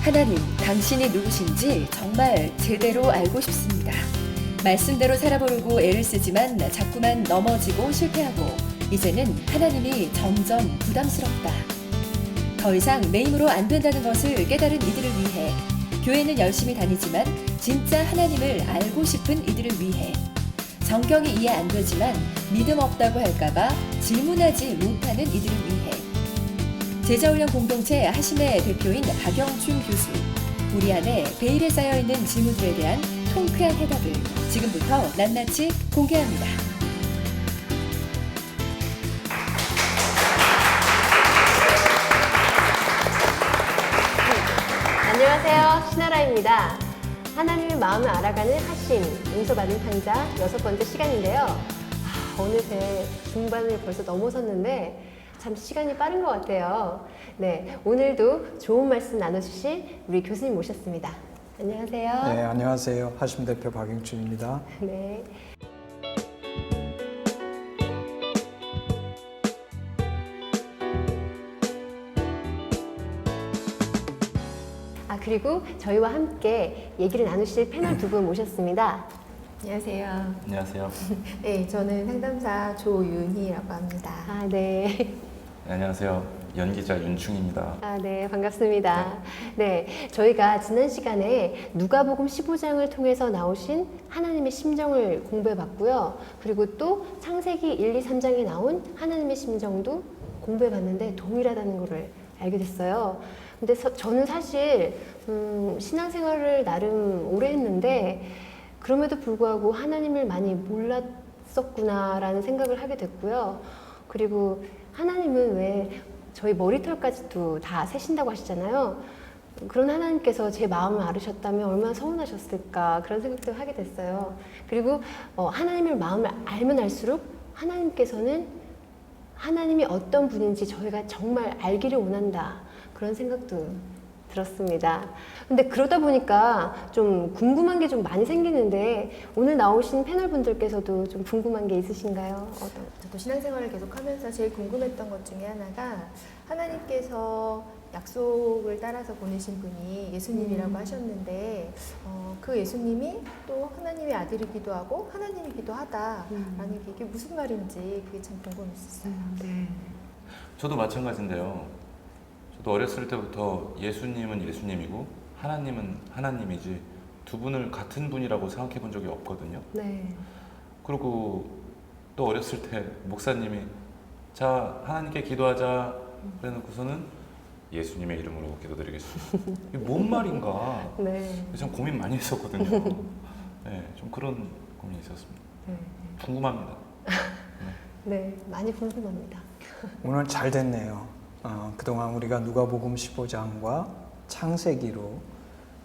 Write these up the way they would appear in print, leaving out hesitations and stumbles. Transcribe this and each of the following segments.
하나님, 당신이 누구신지 정말 제대로 알고 싶습니다. 말씀대로 살아보려고 애를 쓰지만 자꾸만 넘어지고 실패하고 이제는 하나님이 점점 부담스럽다. 더 이상 내 힘으로 안 된다는 것을 깨달은 이들을 위해, 교회는 열심히 다니지만 진짜 하나님을 알고 싶은 이들을 위해, 성경이 이해 안 되지만 믿음 없다고 할까봐 질문하지 못하는 이들을 위해, 제자훈련 공동체 하심의 대표인 박영춘 교수, 우리 안에 베일에 쌓여있는 질문들에 대한 통쾌한 해답을 지금부터 낱낱이 공개합니다. 안녕하세요, 신하라입니다. 하나님의 마음을 알아가는 하심, 용서받은 탕자 6번째 시간인데요. 어느새 중반을 벌써 넘어섰는데 참 시간이 빠른 것 같아요. 네, 오늘도 좋은 말씀 나눠주실 우리 교수님 모셨습니다. 안녕하세요. 네, 안녕하세요. 하심 대표 박영춘입니다. 네. 그리고 저희와 함께 얘기를 나누실 패널 두 분 모셨습니다. 안녕하세요. 안녕하세요. 네, 저는 상담사 조윤희라고 합니다. 네. 네, 안녕하세요. 연기자 윤충입니다. 네, 반갑습니다. 네, 저희가 지난 시간에 누가복음 15장을 통해서 나오신 하나님의 심정을 공부해 봤고요. 그리고 또 창세기 1, 2, 3장에 나온 하나님의 심정도 공부해 봤는데 동일하다는 것을 알게 됐어요. 근데 저는 사실 신앙생활을 나름 오래 했는데 그럼에도 불구하고 하나님을 많이 몰랐었구나라는 생각을 하게 됐고요. 그리고 하나님은 왜 저희 머리털까지도 다 세신다고 하시잖아요. 그런 하나님께서 제 마음을 알으셨다면 얼마나 서운하셨을까 그런 생각도 하게 됐어요. 그리고 하나님의 마음을 알면 알수록 하나님께서는 하나님이 어떤 분인지 저희가 정말 알기를 원한다 그런 생각도 들었습니다. 근데 그러다 보니까 좀 궁금한 게 좀 많이 생기는데 오늘 나오신 패널 분들께서도 좀 궁금한 게 있으신가요? 저도 신앙생활을 계속하면서 제일 궁금했던 것 중에 하나가 하나님께서 약속을 따라서 보내신 분이 예수님이라고 하셨는데 그 예수님이 또 하나님의 아들이기도 하고 하나님이기도 하다라는 게 이게 무슨 말인지 그게 참 궁금했었어요. 네. 저도 마찬가지인데요. 저도 어렸을 때부터 예수님은 예수님이고 하나님은 하나님이지 두 분을 같은 분이라고 생각해 본 적이 없거든요. 네. 그리고 또 어렸을 때 목사님이 자 하나님께 기도하자 그래놓고서는 예수님의 이름으로 기도드리겠습니다. 이게 뭔 말인가 네. 참 고민 많이 했었거든요. 네, 좀 그런 고민이 있었습니다. 네. 궁금합니다. 네, 많이 궁금합니다. 오늘 잘 됐네요. 그동안 우리가 누가복음 15장과 창세기로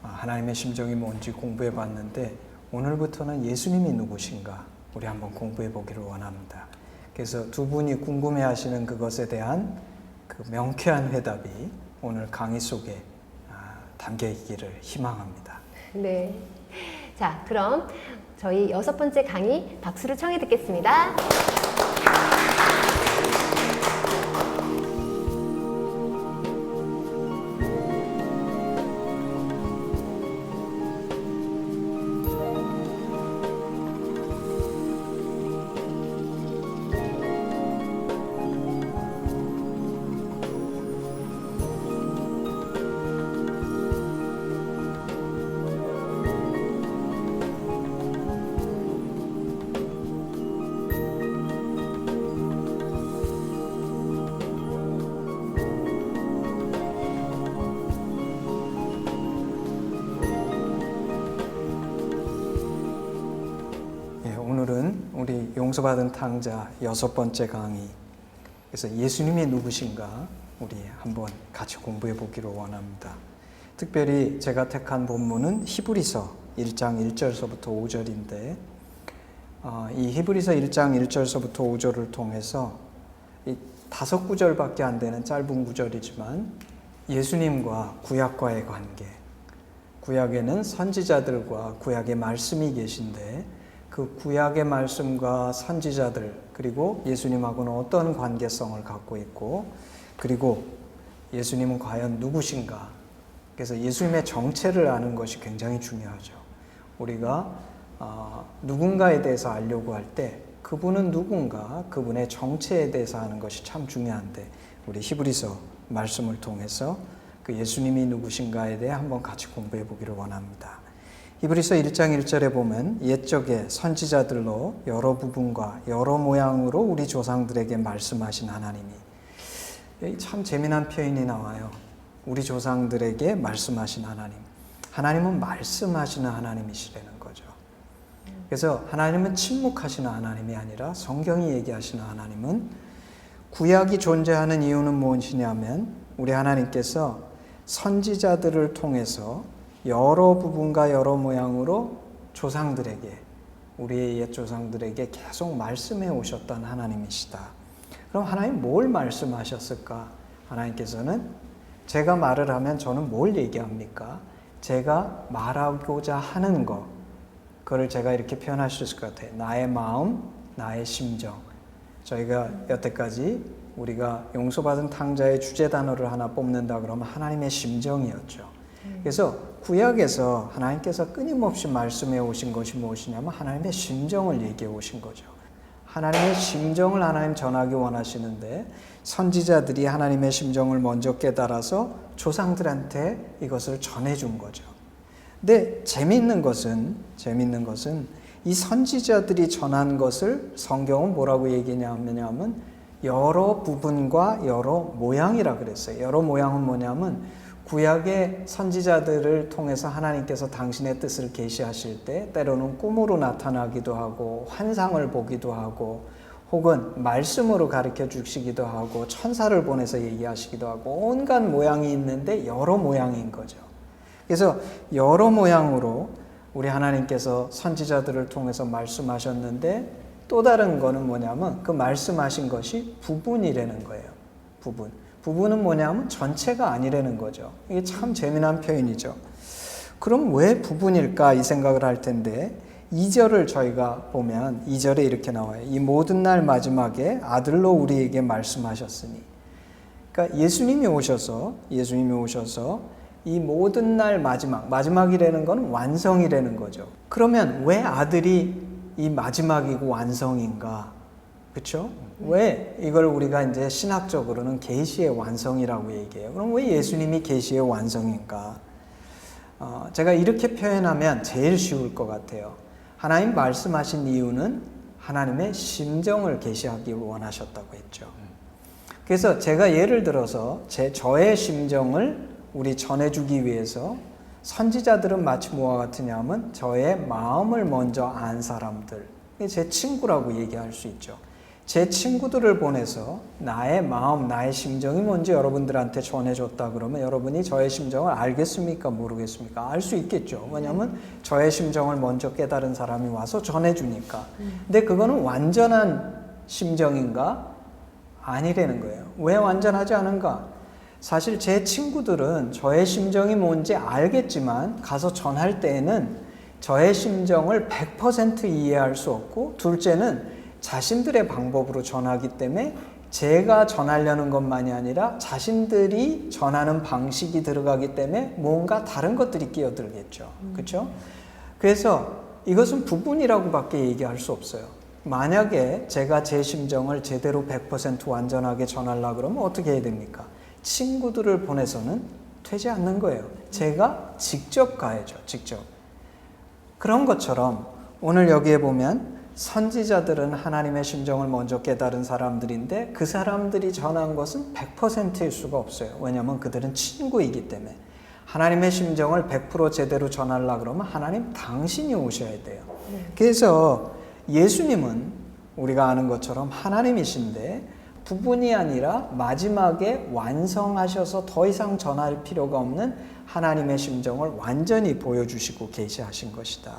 하나님의 심정이 뭔지 공부해 봤는데 오늘부터는 예수님이 누구신가 우리 한번 공부해 보기를 원합니다. 그래서 두 분이 궁금해 하시는 그것에 대한 그 명쾌한 해답이 오늘 강의 속에 담겨 있기를 희망합니다. 네. 자, 그럼 저희 6번째 강의 박수를 청해 듣겠습니다. 오늘은 우리 용서받은 탕자 6번째 강의, 그래서 예수님이 누구신가 우리 한번 같이 공부해 보기를 원합니다. 특별히 제가 택한 본문은 히브리서 1장 1절서부터 5절인데 이 히브리서 1장 1절서부터 5절을 통해서 이 5구절밖에 안 되는 짧은 구절이지만 예수님과 구약과의 관계, 구약에는 선지자들과 구약의 말씀이 계신데 그 구약의 말씀과 선지자들 그리고 예수님하고는 어떤 관계성을 갖고 있고 그리고 예수님은 과연 누구신가 그래서 예수님의 정체를 아는 것이 굉장히 중요하죠. 우리가 누군가에 대해서 알려고 할 때 그분은 누군가, 그분의 정체에 대해서 아는 것이 참 중요한데 우리 히브리서 말씀을 통해서 그 예수님이 누구신가에 대해 한번 같이 공부해 보기를 원합니다. 히브리서 1장 1절에 보면 옛적에 선지자들로 여러 부분과 여러 모양으로 우리 조상들에게 말씀하신 하나님이, 여기 참 재미난 표현이 나와요. 우리 조상들에게 말씀하신 하나님. 하나님은 말씀하시는 하나님이시라는 거죠. 그래서 하나님은 침묵하시는 하나님이 아니라 성경이 얘기하시는 하나님은, 구약이 존재하는 이유는 무엇이냐면 우리 하나님께서 선지자들을 통해서 여러 부분과 여러 모양으로 조상들에게, 우리의 옛 조상들에게 계속 말씀해 오셨던 하나님이시다. 그럼 하나님 뭘 말씀하셨을까? 하나님께서는 제가 말을 하면 저는 뭘 얘기합니까? 제가 말하고자 하는 것, 그걸 제가 이렇게 표현할 수 있을 것 같아요. 나의 마음, 나의 심정. 저희가 여태까지 우리가 용서받은 탕자의 주제 단어를 하나 뽑는다 그러면 하나님의 심정이었죠. 그래서 구약에서 하나님께서 끊임없이 말씀해 오신 것이 무엇이냐면 하나님의 심정을 얘기해 오신 거죠. 하나님의 심정을 하나님 전하기 원하시는데 선지자들이 하나님의 심정을 먼저 깨달아서 조상들한테 이것을 전해준 거죠. 근데 재미있는 것은 이 선지자들이 전한 것을 성경은 뭐라고 얘기하냐면 여러 부분과 여러 모양이라 그랬어요. 여러 모양은 뭐냐면 구약의 선지자들을 통해서 하나님께서 당신의 뜻을 계시하실 때 때로는 꿈으로 나타나기도 하고 환상을 보기도 하고 혹은 말씀으로 가르쳐 주시기도 하고 천사를 보내서 얘기하시기도 하고 온갖 모양이 있는데 여러 모양인 거죠. 그래서 여러 모양으로 우리 하나님께서 선지자들을 통해서 말씀하셨는데 또 다른 거는 뭐냐면 그 말씀하신 것이 부분이라는 거예요. 부분은 뭐냐면 전체가 아니라는 거죠. 이게 참 재미난 표현이죠. 그럼 왜 부분일까 이 생각을 할 텐데 2절을 저희가 보면 2절에 이렇게 나와요. 이 모든 날 마지막에 아들로 우리에게 말씀하셨으니. 그러니까 예수님이 오셔서 이 모든 날 마지막이라는 건 완성이라는 거죠. 그러면 왜 아들이 이 마지막이고 완성인가? 그렇죠? 왜 이걸 우리가 이제 신학적으로는 계시의 완성이라고 얘기해요. 그럼 왜 예수님이 계시의 완성인가? 제가 이렇게 표현하면 제일 쉬울 것 같아요. 하나님 말씀하신 이유는 하나님의 심정을 계시하기 원하셨다고 했죠. 그래서 제가 예를 들어서 저의 심정을 우리 전해주기 위해서 선지자들은 마치 뭐와 같으냐면 저의 마음을 먼저 안 사람들, 제 친구라고 얘기할 수 있죠. 제 친구들을 보내서 나의 마음, 나의 심정이 뭔지 여러분들한테 전해줬다 그러면 여러분이 저의 심정을 알겠습니까? 모르겠습니까? 알 수 있겠죠. 왜냐하면 저의 심정을 먼저 깨달은 사람이 와서 전해주니까. 근데 그거는 완전한 심정인가? 아니라는 거예요. 왜 완전하지 않은가? 사실 제 친구들은 저의 심정이 뭔지 알겠지만 가서 전할 때에는 저의 심정을 100% 이해할 수 없고, 둘째는 자신들의 방법으로 전하기 때문에 제가 전하려는 것만이 아니라 자신들이 전하는 방식이 들어가기 때문에 뭔가 다른 것들이 끼어들겠죠. 그렇죠? 그래서 이것은 부분이라고밖에 얘기할 수 없어요. 만약에 제가 제 심정을 제대로 100% 완전하게 전하려고 그러면 어떻게 해야 됩니까? 친구들을 보내서는 되지 않는 거예요. 제가 직접 가야죠. 직접. 그런 것처럼 오늘 여기에 보면 선지자들은 하나님의 심정을 먼저 깨달은 사람들인데 그 사람들이 전한 것은 100%일 수가 없어요. 왜냐하면 그들은 친구이기 때문에. 하나님의 심정을 100% 제대로 전하려고 그러면 하나님 당신이 오셔야 돼요. 그래서 예수님은 우리가 아는 것처럼 하나님이신데 부분이 아니라 마지막에 완성하셔서 더 이상 전할 필요가 없는 하나님의 심정을 완전히 보여주시고 계시하신 것이다.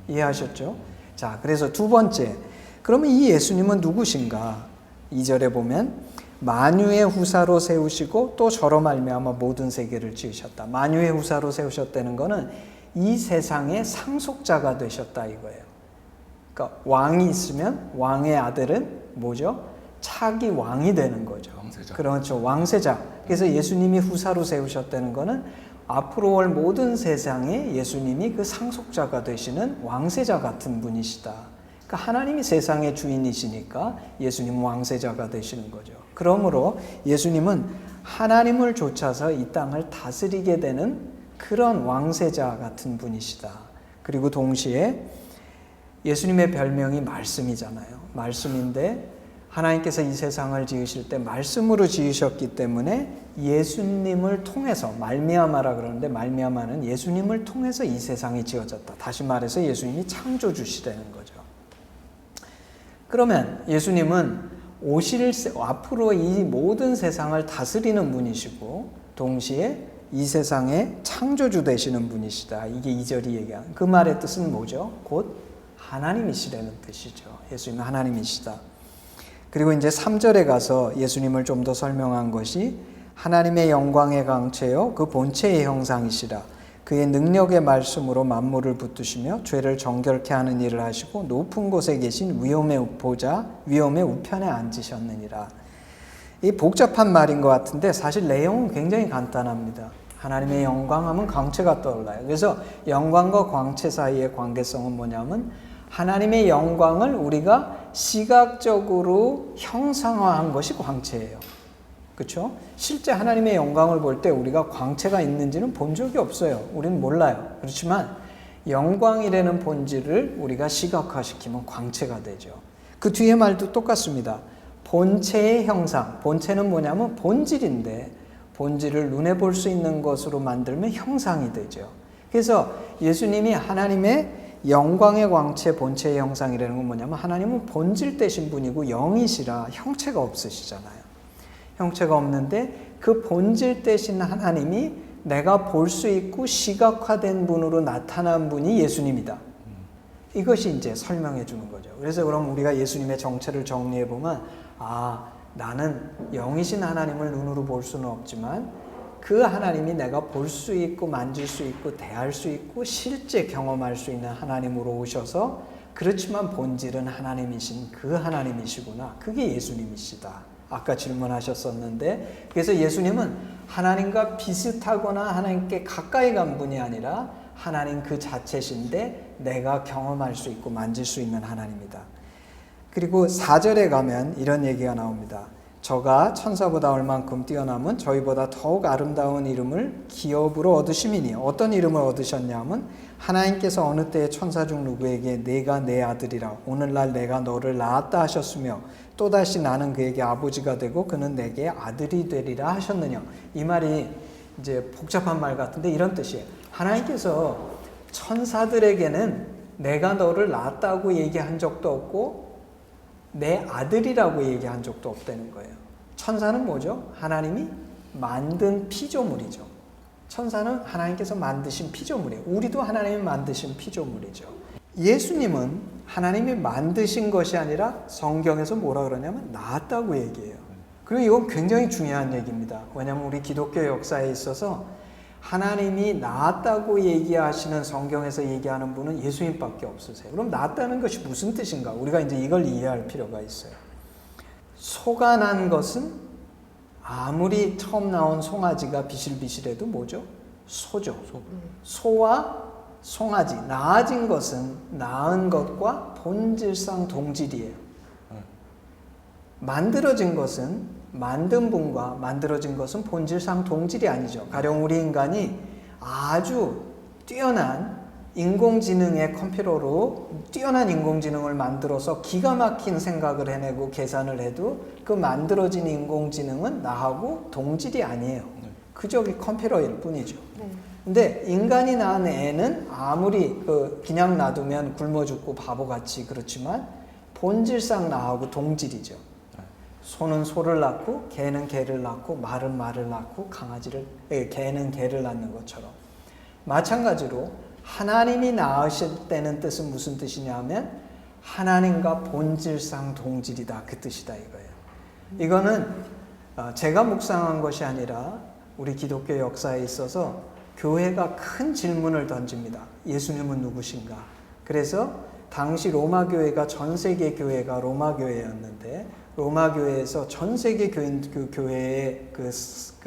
이해하셨죠? 자, 그래서 두 번째, 그러면 이 예수님은 누구신가? 2절에 보면 만유의 후사로 세우시고 또 저로 말미암아 모든 세계를 지으셨다. 만유의 후사로 세우셨다는 것은 이 세상의 상속자가 되셨다 이거예요. 그러니까 왕이 있으면 왕의 아들은 뭐죠? 차기 왕이 되는 거죠. 왕세자. 그렇죠. 왕세자. 그래서 예수님이 후사로 세우셨다는 것은 앞으로 올 모든 세상에 예수님이 그 상속자가 되시는 왕세자 같은 분이시다. 그러니까 하나님이 세상의 주인이시니까 예수님은 왕세자가 되시는 거죠. 그러므로 예수님은 하나님을 좇아서 이 땅을 다스리게 되는 그런 왕세자 같은 분이시다. 그리고 동시에 예수님의 별명이 말씀이잖아요. 말씀인데 하나님께서 이 세상을 지으실 때 말씀으로 지으셨기 때문에 예수님을 통해서, 말미암아라 그러는데 말미암아는 예수님을 통해서 이 세상이 지어졌다. 다시 말해서 예수님이 창조주시라는 거죠. 그러면 예수님은 앞으로 이 모든 세상을 다스리는 분이시고 동시에 이 세상의 창조주 되시는 분이시다. 이게 2절이 얘기하는 그 말의 뜻은 뭐죠? 곧 하나님이시라는 뜻이죠. 예수님은 하나님이시다. 그리고 이제 3절에 가서 예수님을 좀 더 설명한 것이 하나님의 영광의 강체요 그 본체의 형상이시라. 그의 능력의 말씀으로 만물을 붙드시며 죄를 정결케 하는 일을 하시고 높은 곳에 계신 위엄의 우편에 앉으셨느니라. 이 복잡한 말인 것 같은데 사실 내용은 굉장히 간단합니다. 하나님의 영광하면 광채가 떠올라요. 그래서 영광과 광채 사이의 관계성은 뭐냐면 하나님의 영광을 우리가 시각적으로 형상화한 것이 광채예요. 그렇죠? 실제 하나님의 영광을 볼 때 우리가 광채가 있는지는 본 적이 없어요. 우리는 몰라요. 그렇지만 영광이라는 본질을 우리가 시각화시키면 광채가 되죠. 그 뒤에 말도 똑같습니다. 본체의 형상, 본체는 뭐냐면 본질인데 본질을 눈에 볼 수 있는 것으로 만들면 형상이 되죠. 그래서 예수님이 하나님의 영광의 광채, 본체의 형상이라는 건 뭐냐면 하나님은 본질 되신 분이고 영이시라 형체가 없으시잖아요. 형체가 없는데 그 본질 되신 하나님이 내가 볼 수 있고 시각화된 분으로 나타난 분이 예수님이다. 이것이 이제 설명해 주는 거죠. 그래서 그럼 우리가 예수님의 정체를 정리해 보면 나는 영이신 하나님을 눈으로 볼 수는 없지만 그 하나님이 내가 볼 수 있고 만질 수 있고 대할 수 있고 실제 경험할 수 있는 하나님으로 오셔서 그렇지만 본질은 하나님이신 그 하나님이시구나. 그게 예수님이시다. 아까 질문하셨었는데 그래서 예수님은 하나님과 비슷하거나 하나님께 가까이 간 분이 아니라 하나님 그 자체신데 내가 경험할 수 있고 만질 수 있는 하나님이다. 그리고 4절에 가면 이런 얘기가 나옵니다. 저가 천사보다 얼만큼 뛰어남은 저희보다 더욱 아름다운 이름을 기업으로 얻으심이니 어떤 이름을 얻으셨냐면 하나님께서 어느 때에 천사 중 누구에게 내가 내 아들이라 오늘날 내가 너를 낳았다 하셨으며 또다시 나는 그에게 아버지가 되고 그는 내게 아들이 되리라 하셨느냐. 이 말이 이제 복잡한 말 같은데 이런 뜻이에요. 하나님께서 천사들에게는 내가 너를 낳았다고 얘기한 적도 없고 내 아들이라고 얘기한 적도 없다는 거예요. 천사는 뭐죠? 하나님이 만든 피조물이죠. 천사는 하나님께서 만드신 피조물이에요. 우리도 하나님이 만드신 피조물이죠. 예수님은 하나님이 만드신 것이 아니라 성경에서 뭐라 그러냐면 낳았다고 얘기해요. 그리고 이건 굉장히 중요한 얘기입니다. 왜냐하면 우리 기독교 역사에 있어서 하나님이 낳았다고 얘기하시는 성경에서 얘기하는 분은 예수님밖에 없으세요. 그럼 낳았다는 것이 무슨 뜻인가? 우리가 이제 이걸 이해할 필요가 있어요. 소가 난 것은 아무리 처음 나온 송아지가 비실비실해도 뭐죠? 소죠. 소와 송아지, 낳아진 것은 낳은 것과 본질상 동질이에요. 만들어진 것은 만든 분과 만들어진 것은 본질상 동질이 아니죠. 가령 우리 인간이 아주 뛰어난 인공지능의 컴퓨터로 뛰어난 인공지능을 만들어서 기가 막힌 생각을 해내고 계산을 해도 그 만들어진 인공지능은 나하고 동질이 아니에요. 그저 컴퓨터일 뿐이죠. 근데 인간이 낳은 애는 아무리 그냥 놔두면 굶어 죽고 바보같이 그렇지만 본질상 나하고 동질이죠. 소는 소를 낳고 개는 개를 낳고 말은 말을 낳고 개는 개를 낳는 것처럼 마찬가지로 하나님이 낳으실 때는 뜻은 무슨 뜻이냐면 하나님과 본질상 동질이다 그 뜻이다 이거예요. 이거는 제가 묵상한 것이 아니라 우리 기독교 역사에 있어서 교회가 큰 질문을 던집니다. 예수님은 누구신가? 그래서 당시 로마 교회가 전 세계 교회가 로마 교회였는데 로마 교회에서 전 세계 교회의 그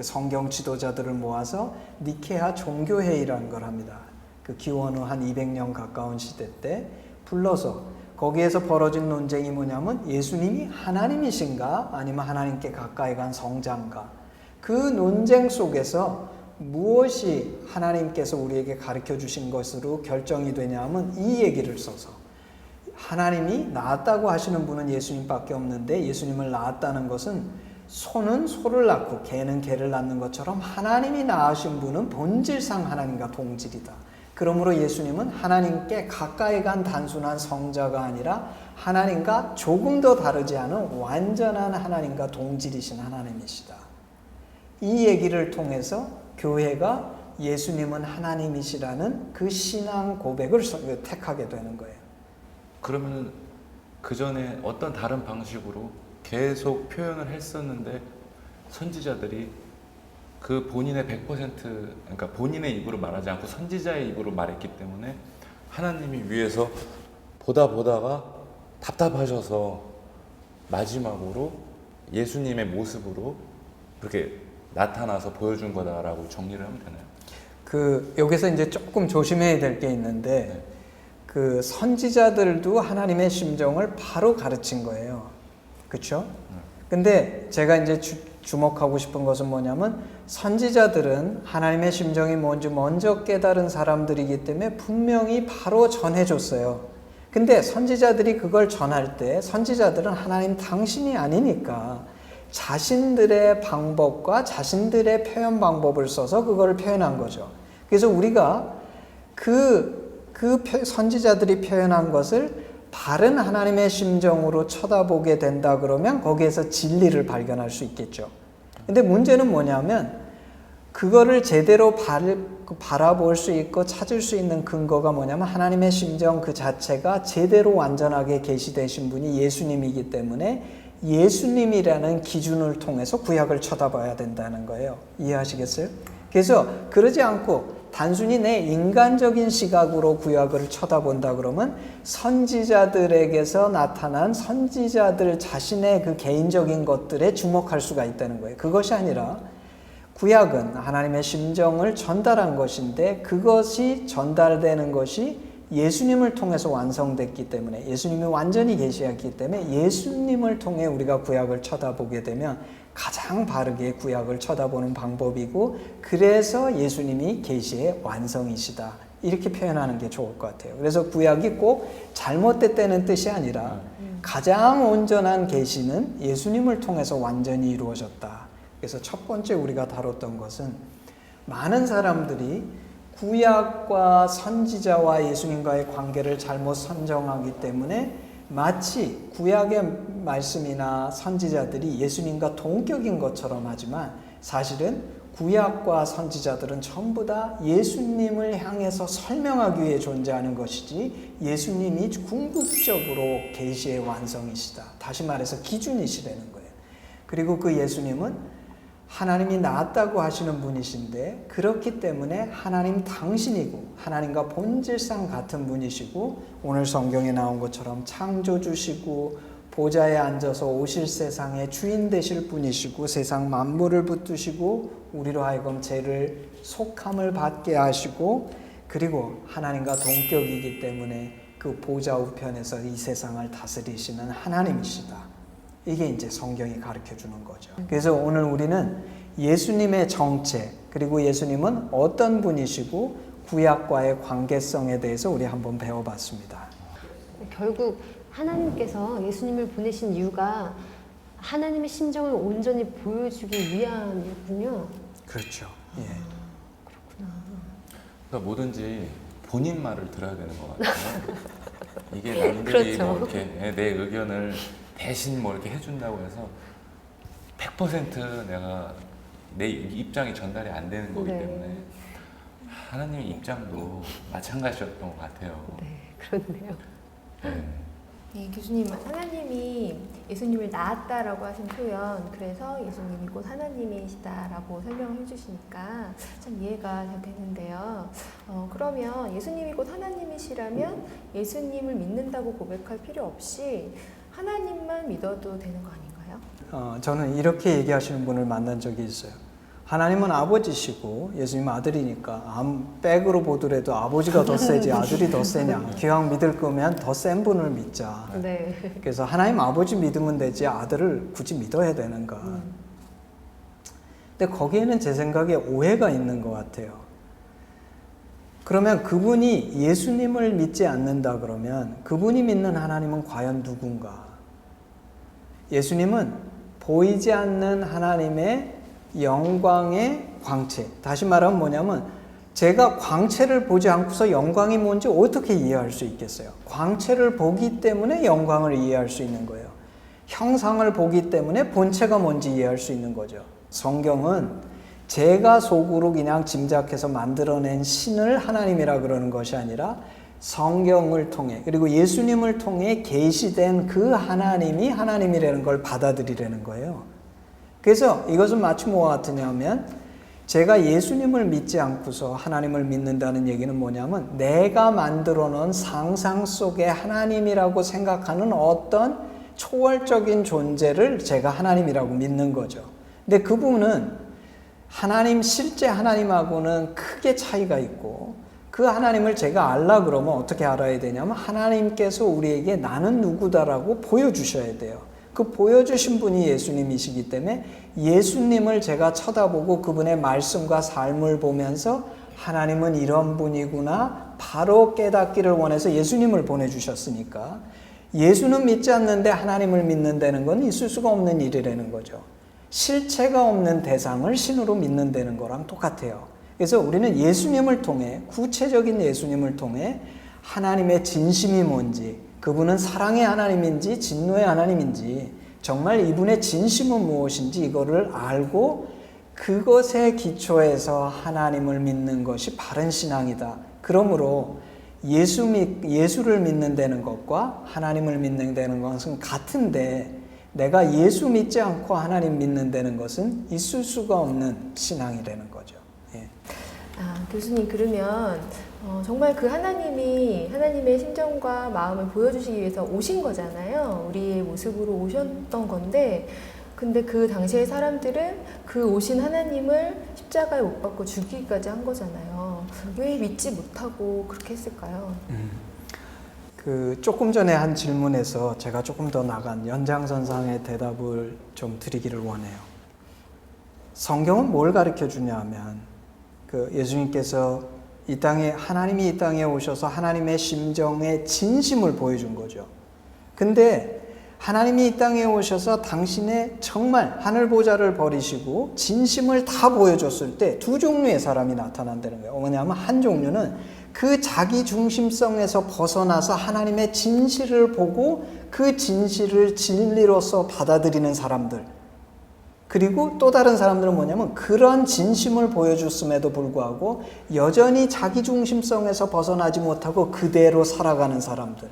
성경 지도자들을 모아서 니케아 종교회의라는 걸 합니다. 그 기원 후 한 200년 가까운 시대 때 불러서 거기에서 벌어진 논쟁이 뭐냐면 예수님이 하나님이신가 아니면 하나님께 가까이 간 성자인가. 그 논쟁 속에서 무엇이 하나님께서 우리에게 가르쳐 주신 것으로 결정이 되냐면 이 얘기를 써서 하나님이 낳았다고 하시는 분은 예수님밖에 없는데 예수님을 낳았다는 것은 소는 소를 낳고 개는 개를 낳는 것처럼 하나님이 낳으신 분은 본질상 하나님과 동질이다. 그러므로 예수님은 하나님께 가까이 간 단순한 성자가 아니라 하나님과 조금 더 다르지 않은 완전한 하나님과 동질이신 하나님이시다. 이 얘기를 통해서 교회가 예수님은 하나님이시라는 그 신앙 고백을 택하게 되는 거예요. 그러면 그 전에 어떤 다른 방식으로 계속 표현을 했었는데 선지자들이 그 본인의 100% 그러니까 본인의 입으로 말하지 않고 선지자의 입으로 말했기 때문에 하나님이 위에서 보다가 답답하셔서 마지막으로 예수님의 모습으로 그렇게 나타나서 보여준 거다라고 정리를 하면 되나요? 여기서 이제 조금 조심해야 될 게 있는데 그 선지자들도 하나님의 심정을 바로 가르친 거예요. 그렇죠? 근데 제가 이제 주목하고 싶은 것은 뭐냐면 선지자들은 하나님의 심정이 뭔지 먼저 깨달은 사람들이기 때문에 분명히 바로 전해줬어요. 근데 선지자들이 그걸 전할 때 선지자들은 하나님 당신이 아니니까 자신들의 방법과 자신들의 표현 방법을 써서 그걸 표현한 거죠. 그래서 우리가 그 선지자들이 표현한 것을 바른 하나님의 심정으로 쳐다보게 된다 그러면 거기에서 진리를 발견할 수 있겠죠. 근데 문제는 뭐냐면 그거를 제대로 바라볼 수 있고 찾을 수 있는 근거가 뭐냐면 하나님의 심정 그 자체가 제대로 완전하게 계시되신 분이 예수님이기 때문에 예수님이라는 기준을 통해서 구약을 쳐다봐야 된다는 거예요. 이해하시겠어요? 그래서 그러지 않고 단순히 내 인간적인 시각으로 구약을 쳐다본다 그러면 선지자들에게서 나타난 선지자들 자신의 그 개인적인 것들에 주목할 수가 있다는 거예요. 그것이 아니라 구약은 하나님의 심정을 전달한 것인데 그것이 전달되는 것이 예수님을 통해서 완성됐기 때문에 예수님이 완전히 계시했기 때문에 예수님을 통해 우리가 구약을 쳐다보게 되면 가장 바르게 구약을 쳐다보는 방법이고 그래서 예수님이 계시의 완성이시다. 이렇게 표현하는 게 좋을 것 같아요. 그래서 구약이 꼭 잘못됐다는 뜻이 아니라 가장 온전한 계시는 예수님을 통해서 완전히 이루어졌다. 그래서 첫 번째 우리가 다뤘던 것은 많은 사람들이 구약과 선지자와 예수님과의 관계를 잘못 선정하기 때문에 마치 구약의 말씀이나 선지자들이 예수님과 동격인 것처럼 하지만 사실은 구약과 선지자들은 전부 다 예수님을 향해서 설명하기 위해 존재하는 것이지 예수님이 궁극적으로 계시의 완성이시다. 다시 말해서 기준이시라는 거예요. 그리고 그 예수님은 하나님이 낳았다고 하시는 분이신데 그렇기 때문에 하나님 당신이고 하나님과 본질상 같은 분이시고 오늘 성경에 나온 것처럼 창조주시고 보좌에 앉아서 오실 세상의 주인 되실 분이시고 세상 만물을 붙드시고 우리로 하여금 죄를 속함을 받게 하시고 그리고 하나님과 동격이기 때문에 그 보좌 우편에서 이 세상을 다스리시는 하나님이시다. 이게 이제 성경이 가르쳐 주는 거죠. 그래서 오늘 우리는 예수님의 정체 그리고 예수님은 어떤 분이시고 구약과의 관계성에 대해서 우리 한번 배워봤습니다. 결국 하나님께서 예수님을 보내신 이유가 하나님의 심정을 온전히 보여주기 위함이군요. 그렇죠. 예. 그렇구나. 그러니까 뭐든지 본인 말을 들어야 되는 것 같아요. 이게 남들이 그렇죠. 뭐 이렇게 내 의견을 대신 뭐 이렇게 해준다고 해서 100% 내가 내 입장이 전달이 안 되는 거기 네. 때문에 하나님의 입장도 마찬가지였던 것 같아요. 네, 그렇네요. 네. 네, 교수님, 하나님이 예수님을 낳았다라고 하신 표현, 그래서 예수님이 곧 하나님이시다라고 설명을 해주시니까 참 이해가 잘 되는데요. 그러면 예수님이 곧 하나님이시라면 예수님을 믿는다고 고백할 필요 없이 하나님만 믿어도 되는 거 아닌가요? 저는 이렇게 얘기하시는 분을 만난 적이 있어요. 하나님은 아버지시고 예수님은 아들이니까 백으로 보더라도 아버지가 더 세지 아들이 더 세냐. 기왕 믿을 거면 더 센 분을 믿자. 네. 그래서 하나님 아버지 믿으면 되지 아들을 굳이 믿어야 되는가. 근데 거기에는 제 생각에 오해가 있는 것 같아요. 그러면 그분이 예수님을 믿지 않는다 그러면 그분이 믿는 하나님은 과연 누군가? 예수님은 보이지 않는 하나님의 영광의 광채. 다시 말하면 뭐냐면 제가 광채를 보지 않고서 영광이 뭔지 어떻게 이해할 수 있겠어요? 광채를 보기 때문에 영광을 이해할 수 있는 거예요. 형상을 보기 때문에 본체가 뭔지 이해할 수 있는 거죠. 성경은 제가 속으로 그냥 짐작해서 만들어낸 신을 하나님이라 그러는 것이 아니라 성경을 통해 그리고 예수님을 통해 계시된 그 하나님이 하나님이라는 걸 받아들이라는 거예요. 그래서 이것은 마치 뭐와 같으냐면 제가 예수님을 믿지 않고서 하나님을 믿는다는 얘기는 뭐냐면 내가 만들어 놓은 상상 속의 하나님이라고 생각하는 어떤 초월적인 존재를 제가 하나님이라고 믿는 거죠. 근데 그분은 하나님 실제 하나님하고는 크게 차이가 있고 그 하나님을 제가 알라 그러면 어떻게 알아야 되냐면 하나님께서 우리에게 나는 누구다라고 보여주셔야 돼요. 그 보여주신 분이 예수님이시기 때문에 예수님을 제가 쳐다보고 그분의 말씀과 삶을 보면서 하나님은 이런 분이구나 바로 깨닫기를 원해서 예수님을 보내주셨으니까 예수는 믿지 않는데 하나님을 믿는다는 건 있을 수가 없는 일이라는 거죠. 실체가 없는 대상을 신으로 믿는다는 거랑 똑같아요. 그래서 우리는 예수님을 통해 구체적인 예수님을 통해 하나님의 진심이 뭔지 그분은 사랑의 하나님인지 진노의 하나님인지 정말 이분의 진심은 무엇인지 이거를 알고 그것에 기초해서 하나님을 믿는 것이 바른 신앙이다. 그러므로 예수를 믿는다는 것과 하나님을 믿는다는 것은 같은데 내가 예수 믿지 않고 하나님 믿는다는 것은 있을 수가 없는 신앙이라는 거죠. 예. 교수님, 그러면 정말 그 하나님의 심정과 마음을 보여주시기 위해서 오신 거잖아요. 우리의 모습으로 오셨던 건데, 근데 그 당시의 사람들은 그 오신 하나님을 십자가에 못 박고 죽이기까지 한 거잖아요. 왜 믿지 못하고 그렇게 했을까요? 조금 전에 한 질문에서 제가 조금 더 나간 연장선상의 대답을 좀 드리기를 원해요. 성경은 뭘 가르쳐 주냐 하면 예수님께서 하나님이 이 땅에 오셔서 하나님의 심정의 진심을 보여준 거죠. 근데 하나님이 이 땅에 오셔서 당신의 정말 하늘 보좌를 버리시고 진심을 다 보여줬을 때 두 종류의 사람이 나타난다는 거예요. 뭐냐면 한 종류는 그 자기 중심성에서 벗어나서 하나님의 진실을 보고 그 진실을 진리로서 받아들이는 사람들. 그리고 또 다른 사람들은 뭐냐면 그런 진심을 보여줬음에도 불구하고 여전히 자기 중심성에서 벗어나지 못하고 그대로 살아가는 사람들.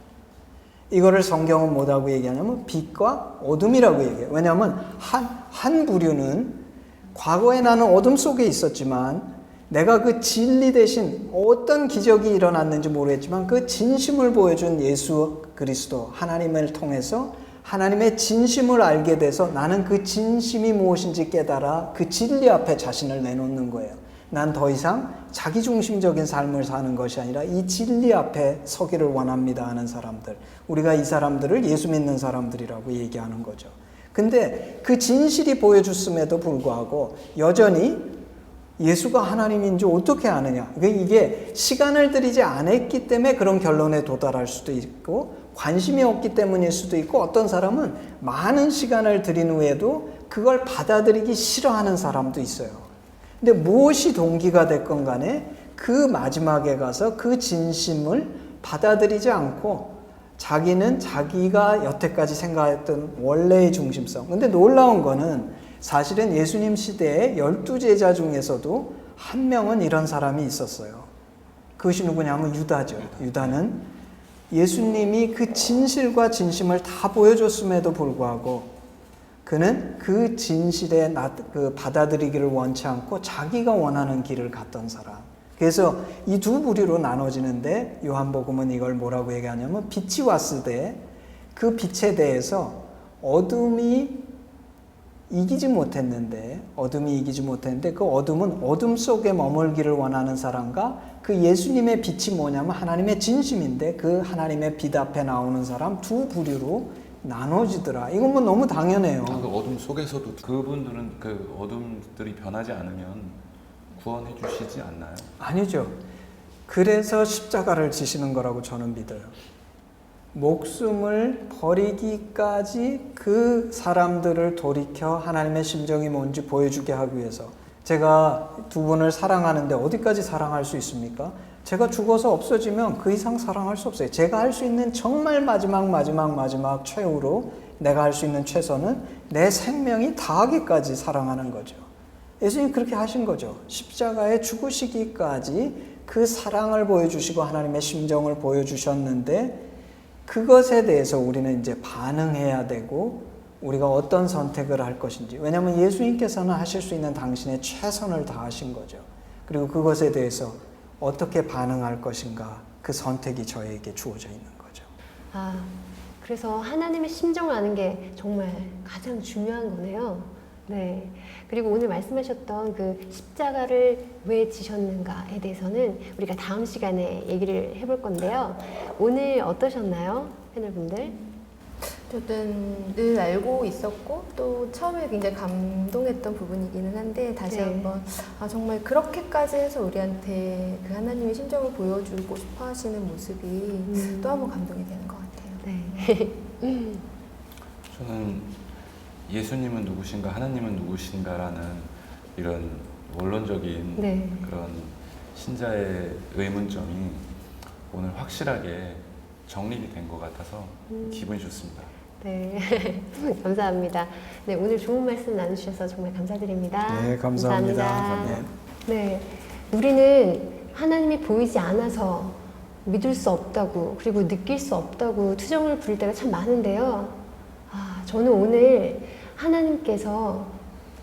이거를 성경은 뭐라고 얘기하냐면 빛과 어둠이라고 얘기해요. 왜냐하면 한 부류는 과거에 나는 어둠 속에 있었지만 내가 그 진리 대신 어떤 기적이 일어났는지 모르겠지만 그 진심을 보여준 예수 그리스도 하나님을 통해서 하나님의 진심을 알게 돼서 나는 그 진심이 무엇인지 깨달아 그 진리 앞에 자신을 내놓는 거예요. 난 더 이상 자기중심적인 삶을 사는 것이 아니라 이 진리 앞에 서기를 원합니다 하는 사람들. 우리가 이 사람들을 예수 믿는 사람들이라고 얘기하는 거죠. 근데 그 진실이 보여줬음에도 불구하고 여전히 예수가 하나님인지 어떻게 아느냐. 이게 시간을 들이지 않았기 때문에 그런 결론에 도달할 수도 있고 관심이 없기 때문일 수도 있고 어떤 사람은 많은 시간을 들인 후에도 그걸 받아들이기 싫어하는 사람도 있어요. 근데 무엇이 동기가 됐건 간에 그 마지막에 가서 그 진심을 받아들이지 않고 자기는 자기가 여태까지 생각했던 원래의 중심성. 근데 놀라운 거는 사실은 예수님 시대에 12제자 중에서도 한 명은 이런 사람이 있었어요. 그것이 누구냐면 유다죠. 유다는 예수님이 그 진실과 진심을 다 보여줬음에도 불구하고 그는 그 진실에 받아들이기를 원치 않고 자기가 원하는 길을 갔던 사람. 그래서 이 두 부류로 나눠지는데 요한복음은 이걸 뭐라고 얘기하냐면 빛이 왔을 때 그 빛에 대해서 어둠이 이기지 못했는데 그 어둠은 어둠 속에 머물기를 원하는 사람과 그 예수님의 빛이 뭐냐면 하나님의 진심인데 그 하나님의 빛 앞에 나오는 사람 두 부류로 나눠지더라. 이건 뭐 너무 당연해요. 그 어둠 속에서도 그분들은 그 어둠들이 변하지 않으면 구원해 주시지 않나요? 아니죠. 그래서 십자가를 지시는 거라고 저는 믿어요. 목숨을 버리기까지 그 사람들을 돌이켜 하나님의 심정이 뭔지 보여주게 하기 위해서. 제가 두 분을 사랑하는데 어디까지 사랑할 수 있습니까? 제가 죽어서 없어지면 그 이상 사랑할 수 없어요. 제가 할 수 있는 정말 마지막 최후로 내가 할 수 있는 최선은 내 생명이 다하기까지 사랑하는 거죠. 예수님 그렇게 하신 거죠. 십자가에 죽으시기까지 그 사랑을 보여주시고 하나님의 심정을 보여주셨는데 그것에 대해서 우리는 이제 반응해야 되고 우리가 어떤 선택을 할 것인지. 왜냐하면 예수님께서는 하실 수 있는 당신의 최선을 다하신 거죠. 그리고 그것에 대해서 어떻게 반응할 것인가 그 선택이 저에게 주어져 있는 거죠. 그래서 하나님의 심정을 아는 게 정말 가장 중요한 거네요. 네. 그리고 오늘 말씀하셨던 그 십자가를 왜 지셨는가에 대해서는 우리가 다음 시간에 얘기를 해볼 건데요. 오늘 어떠셨나요? 패널분들? 저는 늘 알고 있었고 또 처음에 굉장히 감동했던 부분이기는 한데 다시 네. 한번 정말 그렇게까지 해서 우리한테 그 하나님의 심정을 보여주고 싶어 하시는 모습이 또 한번 감동이 되는 것 같아요. 네. 저는 예수님은 누구신가 하나님은 누구신가라는 이런 원론적인 네. 그런 신자의 의문점이 오늘 확실하게 정립이 된 것 같아서 기분이 좋습니다. 네. 감사합니다. 네, 오늘 좋은 말씀 나누셔서 정말 감사드립니다. 네, 감사합니다. 감사합니다. 네. 우리는 하나님이 보이지 않아서 믿을 수 없다고 그리고 느낄 수 없다고 투정을 부릴 때가 참 많은데요. 저는 오늘 하나님께서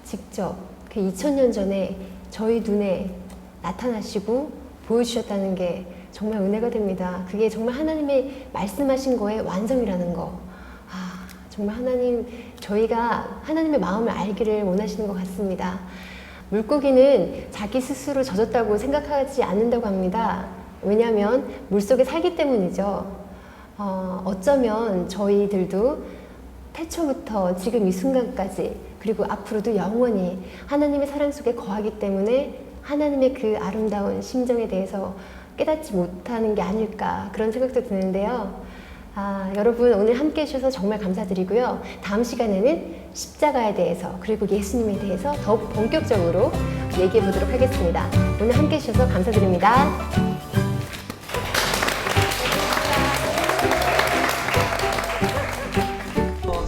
직접 그 2000년 전에 저희 눈에 나타나시고 보여주셨다는 게 정말 은혜가 됩니다. 그게 정말 하나님의 말씀하신 거의 완성이라는 거. 정말 하나님, 저희가 하나님의 마음을 알기를 원하시는 것 같습니다. 물고기는 자기 스스로 젖었다고 생각하지 않는다고 합니다. 왜냐하면 물속에 살기 때문이죠. 어쩌면 저희들도 태초부터 지금 이 순간까지 그리고 앞으로도 영원히 하나님의 사랑 속에 거하기 때문에 하나님의 그 아름다운 심정에 대해서 깨닫지 못하는 게 아닐까 그런 생각도 드는데요. 여러분 오늘 함께 해주셔서 정말 감사드리고요. 다음 시간에는 십자가에 대해서 그리고 예수님에 대해서 더욱 본격적으로 얘기해 보도록 하겠습니다. 오늘 함께 해주셔서 감사드립니다.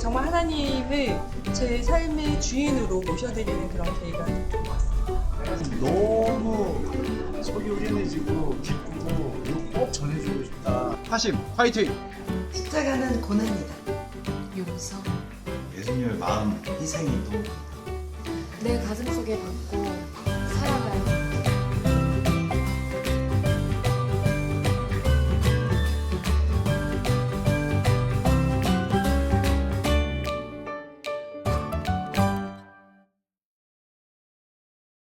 정말 하나님을 제 삶의 주인으로 모셔드리는 그런 계기가 됐던 것 같습니다. 너무 속이 후련해지고 기쁘고 이거 꼭 전해주고 싶다. 화심 화이팅! 십자가는 고난이다. 용서. 예수님의 마음 희생이 너무 내 가슴 속에 받고 살아갈